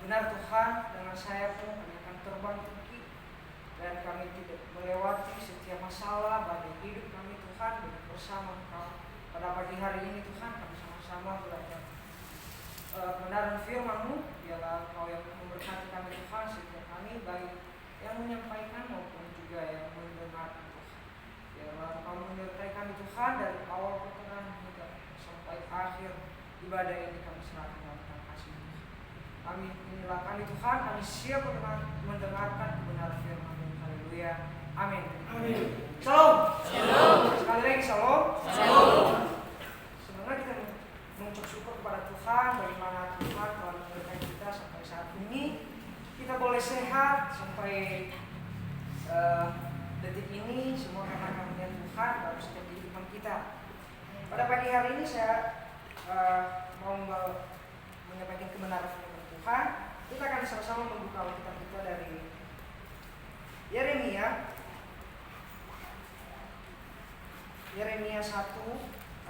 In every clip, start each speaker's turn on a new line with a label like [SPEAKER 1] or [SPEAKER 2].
[SPEAKER 1] Benar Tuhan, dengan saya pun kami akan terbang tinggi dan kami tidak melewati setiap masalah badai hidup kami Tuhan bersama Engkau. Pada pagi hari ini Tuhan kami sama-sama belajar kebenaran firman-Mu. Biarlah Engkau yang memberkati kami Tuhan, setiap kami baik yang menyampaikan maupun juga yang mendengar Tuhan. Biarlah Engkau menyertai kami Tuhan dari awal pertengahan hingga sampai akhir ibadah ini kami serahkan dalam tangan kasih. Amin. Inilah kami Tuhan, kami siap mendengarkan kebenaran firman-Mu. Haleluya. Amin.
[SPEAKER 2] Amin.
[SPEAKER 1] Shalom.
[SPEAKER 2] Shalom.
[SPEAKER 1] Sekali lagi shalom.
[SPEAKER 2] Shalom.
[SPEAKER 1] Sebenarnya kita mengucap syukur kepada Tuhan bagaimana Tuhan telah memberkati kita sampai saat ini. Kita boleh sehat sampai detik ini, semua karena karunia Tuhan dalam setiap kehidupan kita. Pada pagi hari ini saya mau menyampaikan kebenaran firman Tuhan. Kita akan sama-sama membuka Alkitab kita dari Yeremia 1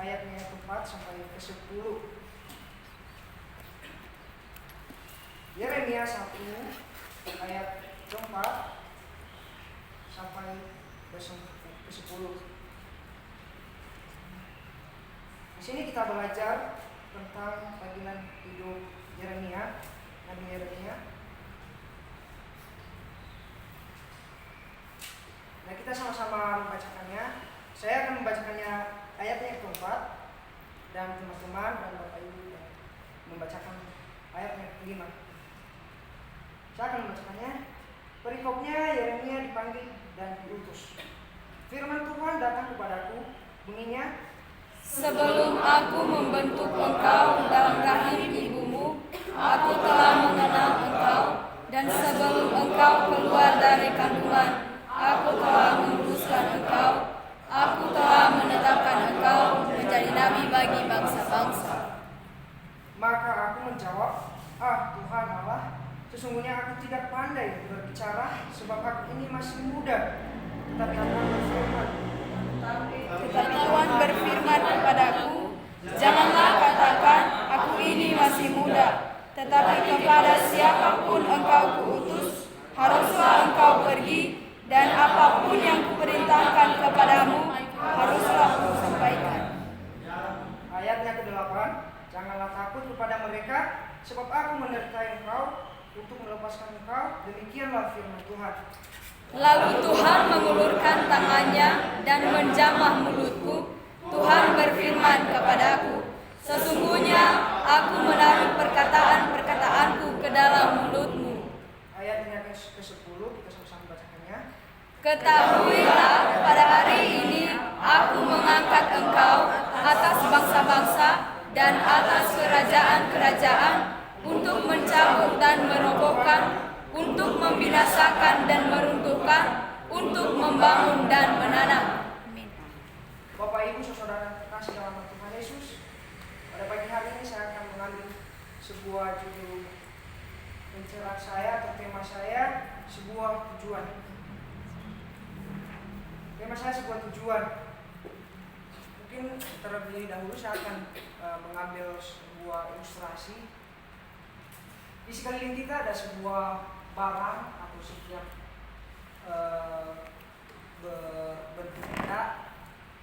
[SPEAKER 1] ayatnya 4 sampai ke 10. Yeremia 1 ayat 4 sampai ke 10. Di sini kita belajar tentang panggilan hidup Yeremia, Nabi Yeremia. Nah, kita sama-sama membacakannya. Saya akan membacakannya ayatnya yang keempat, dan teman-teman dan Bapak Ibu membacakan ayatnya kelima. Saya akan membacakannya. Perikopnya, Yeremia dipanggil dan diutus. Firman Tuhan datang kepadaku, bunyinya,
[SPEAKER 3] sebelum aku membentuk engkau dalam rahim ibumu, aku telah mengenal engkau, dan sebelum engkau keluar dari kandungan, aku telah menguruskan engkau. Aku telah menetapkan engkau menjadi nabi bagi bangsa-bangsa.
[SPEAKER 1] Maka aku menjawab, Tuhan Allah, sesungguhnya aku tidak pandai berbicara, sebab aku ini masih muda. Tetapi
[SPEAKER 3] Tuhan berfirman kepadaku, janganlah katakan, aku ini masih muda. Tetapi kepada siapapun engkau kuutus, haruslah engkau pergi, dan apapun yang kuperintahkan kepadamu, haruslah kau sampaikan.
[SPEAKER 1] Ayatnya ke-8, janganlah takut kepada mereka, sebab aku menyertai engkau untuk melepaskan engkau. Demikianlah firman Tuhan.
[SPEAKER 3] Lalu Tuhan mengulurkan tangannya dan menjamah mulutku. Tuhan berfirman kepadaku, sesungguhnya aku menaruh perkataan-perkataanku ke dalam mulutmu.
[SPEAKER 1] Ayatnya ke-10, kita sama-sama bacakannya.
[SPEAKER 3] Ketahuilah, pada hari ini aku mengangkat engkau atas bangsa-bangsa dan atas kerajaan-kerajaan untuk mencabut dan merobohkan, untuk membinasakan dan meruntuhkan, untuk membangun dan menanam.
[SPEAKER 1] Bapak Ibu saudara kasih dalam Tuhan Yesus, pada pagi hari ini saya akan mengambil sebuah judul pencerah saya atau tema saya, sebuah tujuan. Tema saya sebuah tujuan. Mungkin terlebih dahulu saya akan mengambil sebuah ilustrasi. Di sekeliling kita ada sebuah barang atau setiap bentuk benda.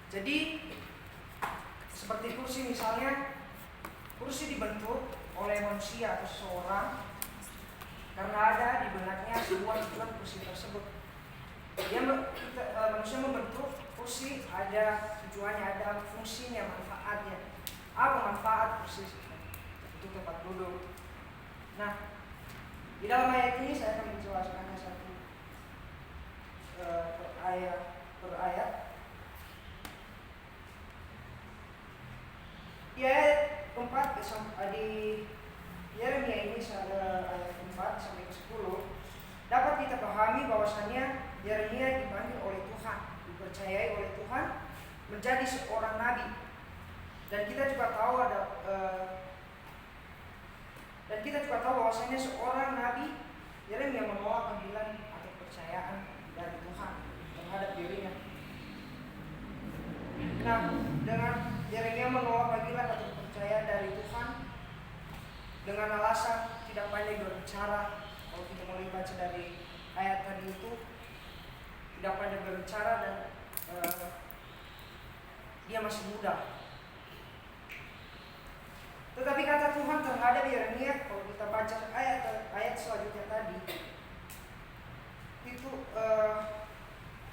[SPEAKER 1] Jadi seperti kursi misalnya, kursi dibentuk oleh manusia atau seseorang karena ada di benaknya sebuah tujuan kursi tersebut. Manusia membentuk kursi, ada tujuannya, ada fungsinya, manfaatnya. Apa manfaat kursi? Untuk tempat duduk. Nah, di dalam ayat ini saya akan menjelaskannya satu per ayat. Di ayat keempat di Yeremia ini ayat 4 sampai ke 10 dapat kita pahami bahwasannya Yeremia dipanggil oleh Tuhan, dipercayai oleh Tuhan menjadi seorang nabi. Dan kita juga tahu bahwasanya seorang nabi Yeremia menolak panggilan atau kepercayaan dari Tuhan terhadap dirinya. Nah, dengan Yeremia menolak panggilan atau kepercayaan dari Tuhan dengan alasan tidak tidak pandai berbicara. Kalau kita mulai baca dari ayat tadi itu, tidak pandai berbicara dan dia masih muda. Tetapi kata Tuhan terhadap Yeremia, kalau kita baca ayat selanjutnya tadi, itu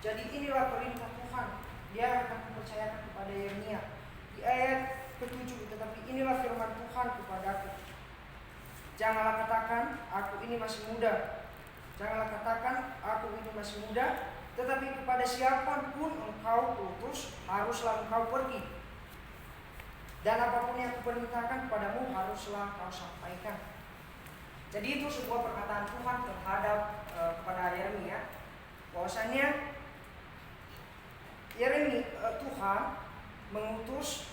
[SPEAKER 1] jadi inilah perintah Tuhan. Dia akan mempercayakan kepada Yeremia di ayat ke-7, tetapi inilah firman Tuhan kepadaku. Janganlah katakan, aku ini masih muda. Janganlah katakan, aku ini masih muda. Tetapi kepada siapapun engkau utus, haruslah engkau pergi. Dan apapun yang kuperintahkan kepadamu, haruslah kau sampaikan. Jadi itu sebuah perkataan Tuhan terhadap kepada Yeremia, bahwasanya Tuhan mengutus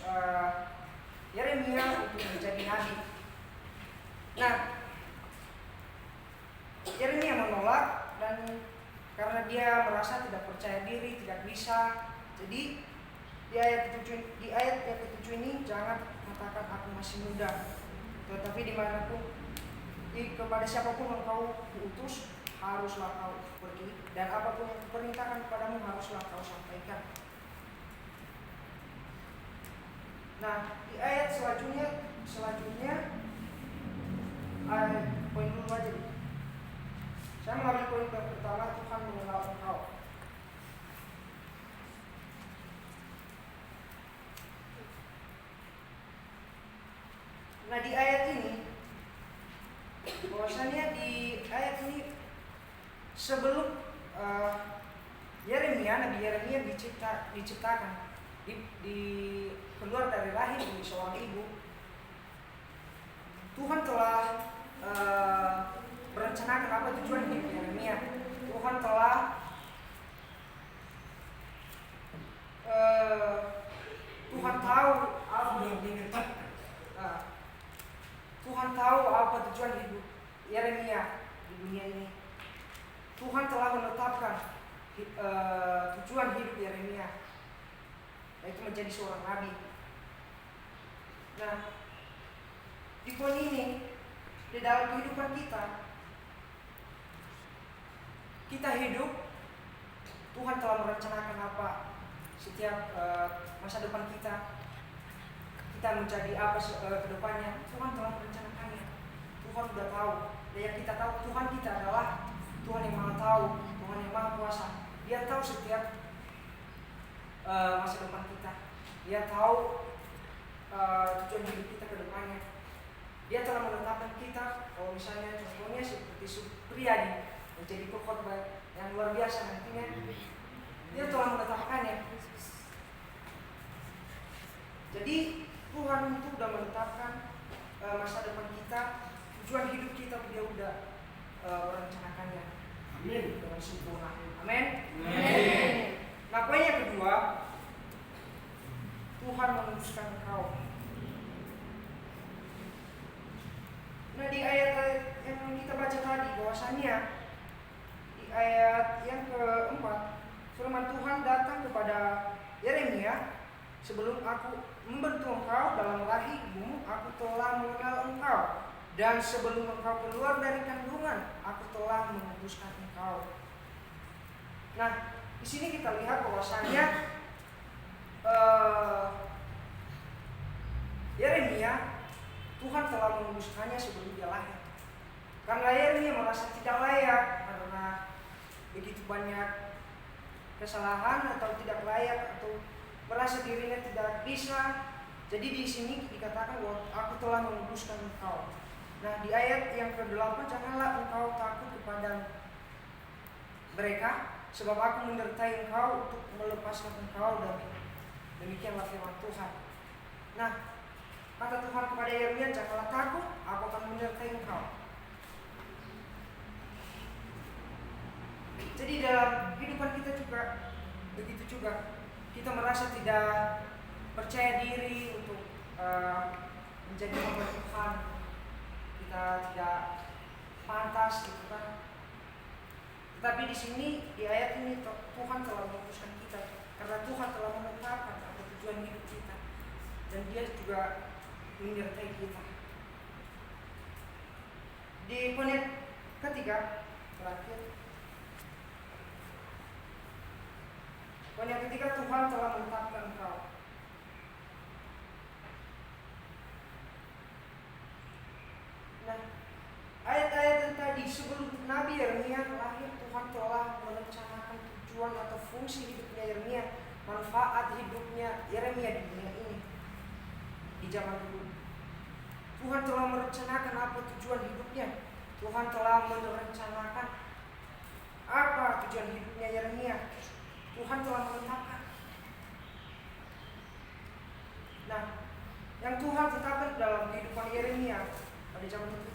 [SPEAKER 1] Yeremia untuk menjadi nabi. Nah, Yeremia menolak, dan karena dia merasa tidak percaya diri, tidak bisa. Jadi di ayat yang ke-7 ini, jangan katakan aku masih muda, tetapi dimanapun kepada siapapun engkau diutus, haruslah kau pergi, dan apapun yang kuperintahkan kepadamu, haruslah kau sampaikan. Nah, di ayat selanjutnya poin dulu aja. Saya mengambil poin yang pertama, Tuhan mengenal engkau. Nah, di ayat ini, bahwasanya di ayat ini sebelum Nabi Yeremia diciptakan, keluar dari rahim di seorang ibu, Tuhan telah merencanakan apa tujuan hidup Yeremia. Tuhan telah Tuhan tahu Tuhan tahu apa tujuan hidup Yeremia di dunia ini. Tuhan telah menetapkan tujuan hidup Yeremia, yaitu menjadi seorang nabi. Nah, di poin ini, di dalam kehidupan kita hidup, Tuhan telah merencanakan apa setiap masa depan kita menjadi apa ke depannya. Tuhan telah merencanakannya. Tuhan sudah tahu. Dan yang kita tahu, Tuhan kita adalah Tuhan yang Maha Tahu, Tuhan yang Maha Kuasa. Dia tahu setiap masa depan kita. Dia tahu tujuan hidup kita ke depannya. Dia telah menetapkan kita, kalau misalnya contohnya seperti Supriyadi menjadi pengkhotbah yang luar biasa nantinya. Dia telah menetapkannya. Jadi Tuhan itu sudah menetapkan masa depan kita, tujuan hidup kita, dia sudah merencanakannya. Amin. Dengan sempurna. Amin. Nah, poin yang kedua, Tuhan menguduskan engkau. Nah, di ayat yang kita baca tadi, bahwasanya di ayat yang keempat, firman Tuhan datang kepada Yeremia, sebelum aku membentuk engkau dalam rahim ibumu, aku telah mengenal engkau, dan sebelum engkau keluar dari kandungan, aku telah menguduskan engkau. Nah, di sini kita lihat bahwasanya Yeremia, Tuhan telah menguduskannya sebelum dia lahir. Karena Yeremia merasa tidak layak, karena begitu banyak kesalahan atau tidak layak, atau merasa dirinya tidak bisa. Jadi di sini dikatakan bahwa aku telah menguduskan engkau. Nah, di ayat yang ke-8, janganlah engkau takut kepada mereka, sebab aku menyertai engkau untuk melepaskan engkau, dan demikianlah firman Tuhan. Nah, kata Tuhan kepada Yeremia, janganlah takut, aku akan menyertai engkau. Jadi dalam kehidupan kita juga begitu juga. Kita merasa tidak percaya diri untuk menjadi hamba Tuhan. Kita tidak pantas, gitu kan. Tetapi di sini, di ayat ini, Tuhan telah memutuskan kita, karena Tuhan telah menetapkan apa tujuan hidup kita, dan Dia juga menyertai kita. Di Di poin ketiga terakhir, poin yang ketiga, Tuhan telah menetapkan engkau. Nah, ayat-ayat yang tadi sebelum Nabi Yeremia lahir, Tuhan telah merencanakan tujuan atau fungsi hidupnya Yeremia, manfaat hidupnya Yeremia di dunia ini, di zaman dulu. Tuhan telah merencanakan apa tujuan hidupnya. Tuhan telah merencanakan apa tujuan hidupnya Yeremia. Tuhan telah menetapkan. Nah, yang Tuhan tetapkan dalam kehidupan Yeremia pada zaman itu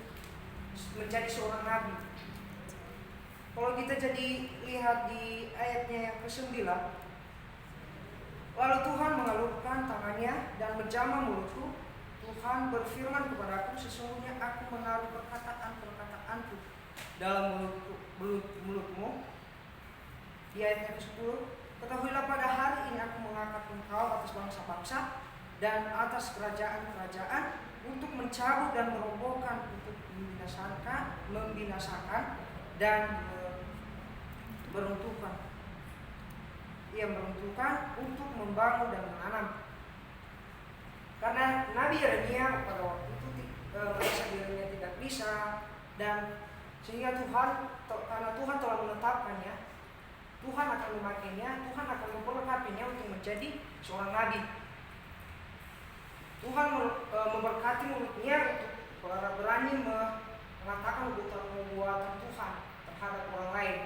[SPEAKER 1] menjadi seorang nabi. Kalau kita jadi lihat di ayatnya yang ke-9, lalu Tuhan mengalungkan tangannya dan menjamah mulutku. Tuhan berfirman kepadaku, sesungguhnya aku menaruh perkataan-perkataanku dalam mulutmu. Di ayat yang ke-10, ketahuilah pada hari ini aku mengangkat engkau atas bangsa-bangsa dan atas kerajaan-kerajaan untuk mencabut dan merobohkan, untuk membinasakan dan meruntuhkan. Ia meruntuhkan untuk membangun dan menanam. Karena Nabi Yeremia pada waktu itu merasa dirinya tidak bisa, dan sehingga karena Tuhan telah menetapkannya, Tuhan akan memakainya, Tuhan akan memperlengkapinya untuk menjadi seorang nabi. Tuhan memberkati mulutnya untuk berani mengatakan nubuatan Tuhan terhadap orang lain.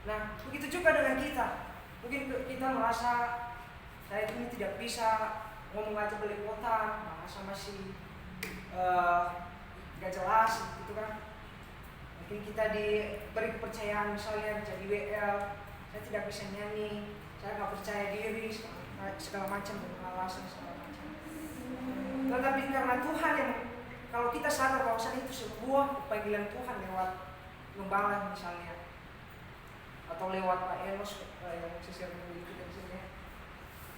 [SPEAKER 1] Nah, begitu juga dengan kita. Mungkin kita merasa saya ini tidak bisa ngomong aja belepotan, bahasa masih gak jelas gitu kan. Mungkin kita diberi kepercayaan misalnya jadi WL, saya tidak bisa nyanyi, saya gak percaya diri, segala macam alasan segala macam. Tetapi karena Tuhan yang, kalau kita sadar bahwa itu sebuah panggilan Tuhan lewat gembala misalnya, atau lewat Pak Enos yang sisir begitu dari sini,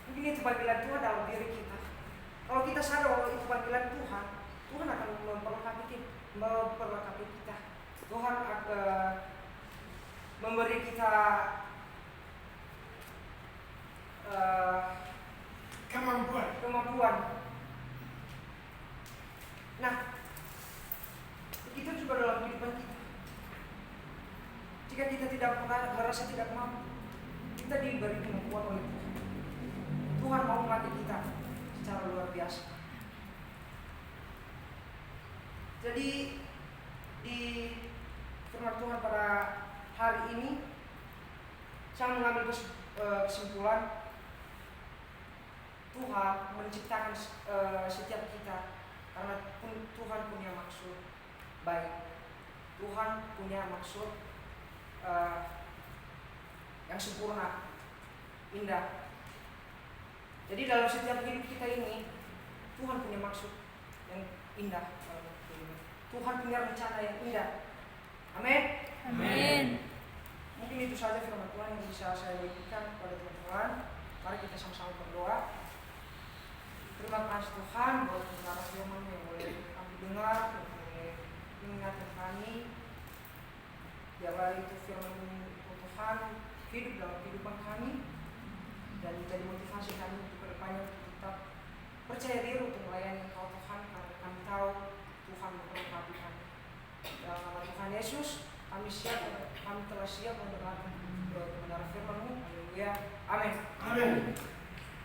[SPEAKER 1] mungkin itu panggilan Tuhan dalam diri kita. Kalau kita sadar bahwa itu panggilan Tuhan, Tuhan akan memperlengkapi kita. Tuhan akan memberi kita kemampuan. Nah, begitu juga dalam kehidupan kita. Jika kita tidak merasa tidak mampu, kita diberi kemampuan oleh Tuhan. Tuhan mau memakai kita secara luar biasa. Jadi di firman Tuhan pada hari ini, saya mengambil kesimpulan Tuhan menciptakan setiap kita karena Tuhan punya maksud baik. Tuhan punya maksud yang sempurna, indah. Jadi dalam setiap hidup kita ini, Tuhan punya maksud yang indah. Tuhan punya rencana yang indah. Amin.
[SPEAKER 3] Amin.
[SPEAKER 1] Mungkin itu saja firman Tuhan yang bisa saya bagikan kepada teman-teman. Mari kita sama-sama berdoa. Terima kasih Tuhan buat kebenaran firman yang boleh kami dengar, yang boleh mengingatkan kami. Biarlah itu firman Tuhan hidup dalam kehidupan kami dan menjadi motivasi kami untuk kedepannya untuk tetap percaya diri untuk melayani Engkau Tuhan, karena kami tahu Tuhan memberkati kami. Dalam nama Tuhan Yesus, kami telah siap mendengarkan kebenaran firman-Mu.